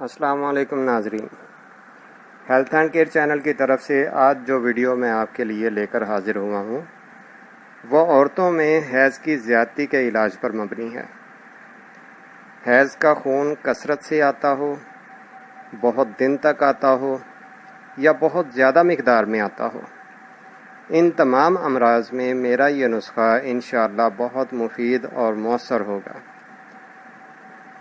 السلام علیکم ناظرین، ہیلتھ اینڈ کیئر چینل کی طرف سے آج جو ویڈیو میں آپ کے لیے لے کر حاضر ہوا ہوں وہ عورتوں میں حیض کی زیادتی کے علاج پر مبنی ہے۔ حیض کا خون کثرت سے آتا ہو، بہت دن تک آتا ہو یا بہت زیادہ مقدار میں آتا ہو، ان تمام امراض میں میرا یہ نسخہ انشاءاللہ بہت مفید اور مؤثر ہوگا۔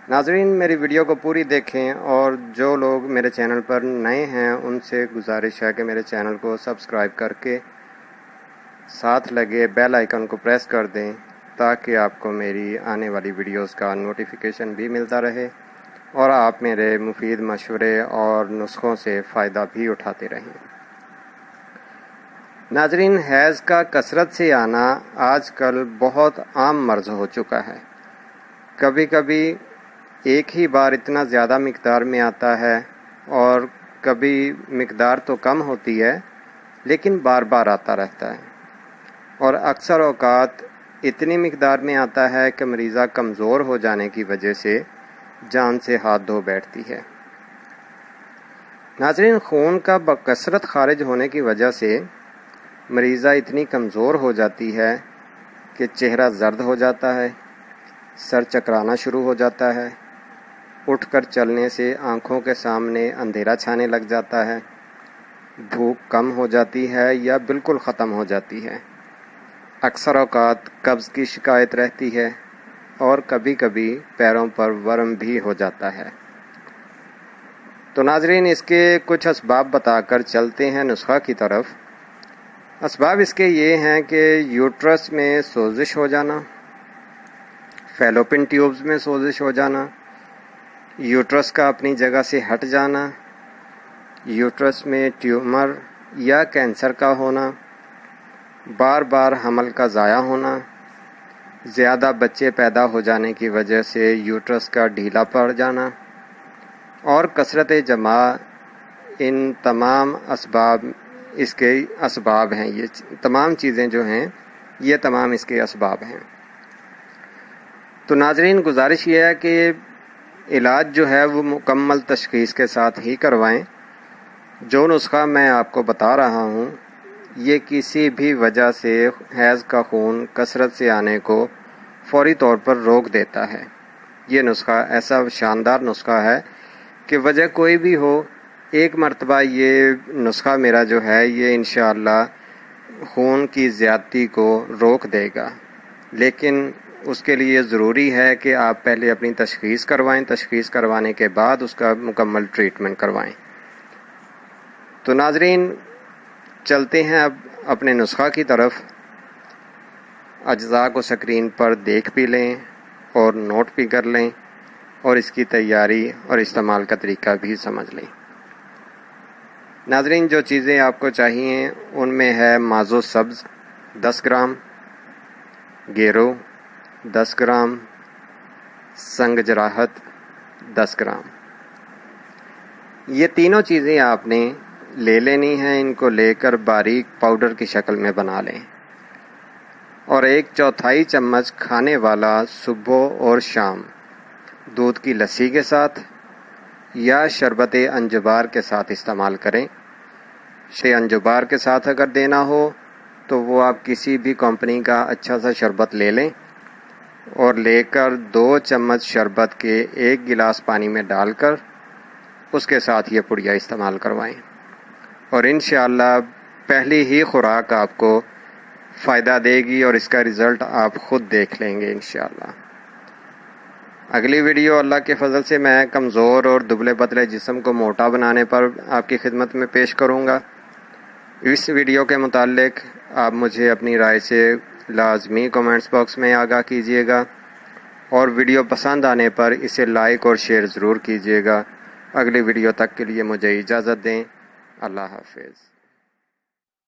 ناظرین، میری ویڈیو کو پوری دیکھیں، اور جو لوگ میرے چینل پر نئے ہیں ان سے گزارش ہے کہ میرے چینل کو سبسکرائب کر کے ساتھ لگے بیل آئیکن کو پریس کر دیں تاکہ آپ کو میری آنے والی ویڈیوز کا نوٹیفیکیشن بھی ملتا رہے اور آپ میرے مفید مشورے اور نسخوں سے فائدہ بھی اٹھاتے رہیں۔ ناظرین، حیض کا کثرت سے آنا آج کل بہت عام مرض ہو چکا ہے۔ کبھی کبھی ایک ہی بار اتنا زیادہ مقدار میں آتا ہے اور کبھی مقدار تو کم ہوتی ہے لیکن بار بار آتا رہتا ہے، اور اکثر اوقات اتنی مقدار میں آتا ہے کہ مریضہ کمزور ہو جانے کی وجہ سے جان سے ہاتھ دھو بیٹھتی ہے۔ ناظرین، خون کا بکثرت خارج ہونے کی وجہ سے مریضہ اتنی کمزور ہو جاتی ہے کہ چہرہ زرد ہو جاتا ہے، سر چکرانا شروع ہو جاتا ہے، اٹھ کر چلنے سے آنکھوں کے سامنے اندھیرا چھانے لگ جاتا ہے، بھوک کم ہو جاتی ہے یا بالکل ختم ہو جاتی ہے، اکثر اوقات قبض کی شکایت رہتی ہے، اور کبھی کبھی پیروں پر ورم بھی ہو جاتا ہے۔ تو ناظرین، اس کے کچھ اسباب بتا کر چلتے ہیں نسخہ کی طرف۔ اسباب اس کے یہ ہیں کہ یوٹرس میں سوزش ہو جانا، فیلوپن ٹیوبز میں سوزش ہو جانا، یوٹرس کا اپنی جگہ سے ہٹ جانا، یوٹرس میں ٹیومر یا کینسر کا ہونا، بار بار حمل کا ضائع ہونا، زیادہ بچے پیدا ہو جانے کی وجہ سے یوٹرس کا ڈھیلا پڑ جانا، اور کثرت جماع۔ ان تمام اسباب اس کے اسباب ہیں۔ یہ تمام چیزیں جو ہیں یہ تمام اس کے اسباب ہیں۔ تو ناظرین، گزارش یہ ہے کہ علاج جو ہے وہ مکمل تشخیص کے ساتھ ہی کروائیں۔ جو نسخہ میں آپ کو بتا رہا ہوں یہ کسی بھی وجہ سے حیض کا خون کثرت سے آنے کو فوری طور پر روک دیتا ہے۔ یہ نسخہ ایسا شاندار نسخہ ہے کہ وجہ کوئی بھی ہو، ایک مرتبہ یہ نسخہ میرا جو ہے یہ انشاءاللہ خون کی زیادتی کو روک دے گا، لیکن اس کے لیے ضروری ہے کہ آپ پہلے اپنی تشخیص کروائیں، تشخیص کروانے کے بعد اس کا مکمل ٹریٹمنٹ کروائیں۔ تو ناظرین، چلتے ہیں اب اپنے نسخہ کی طرف۔ اجزاء کو سکرین پر دیکھ بھی لیں اور نوٹ بھی کر لیں، اور اس کی تیاری اور استعمال کا طریقہ بھی سمجھ لیں۔ ناظرین، جو چیزیں آپ کو چاہیے ان میں ہے مازو سبز 10 گرام، گیرو 10 گرام، سنگ جراحت 10 گرام۔ یہ تینوں چیزیں آپ نے لے لینی ہیں، ان کو لے کر باریک پاؤڈر کی شکل میں بنا لیں، اور 1/4 چمچ کھانے والا صبح اور شام دودھ کی لسی کے ساتھ یا شربت انجبار کے ساتھ استعمال کریں۔ انجبار کے ساتھ اگر دینا ہو تو وہ آپ کسی بھی کمپنی کا اچھا سا شربت لے لیں، اور لے کر 2 چمچ شربت کے 1 گلاس پانی میں ڈال کر اس کے ساتھ یہ پڑیا استعمال کروائیں، اور انشاءاللہ پہلی ہی خوراک آپ کو فائدہ دے گی اور اس کا رزلٹ آپ خود دیکھ لیں گے انشاءاللہ۔ اگلی ویڈیو اللہ کے فضل سے میں کمزور اور دبلے پتلے جسم کو موٹا بنانے پر آپ کی خدمت میں پیش کروں گا۔ اس ویڈیو کے متعلق آپ مجھے اپنی رائے سے لازمی کومنٹس باکس میں آگاہ کیجیے گا، اور ویڈیو پسند آنے پر اسے لائک اور شیئر ضرور کیجیے گا۔ اگلی ویڈیو تک کے لیے مجھے اجازت دیں۔ اللہ حافظ۔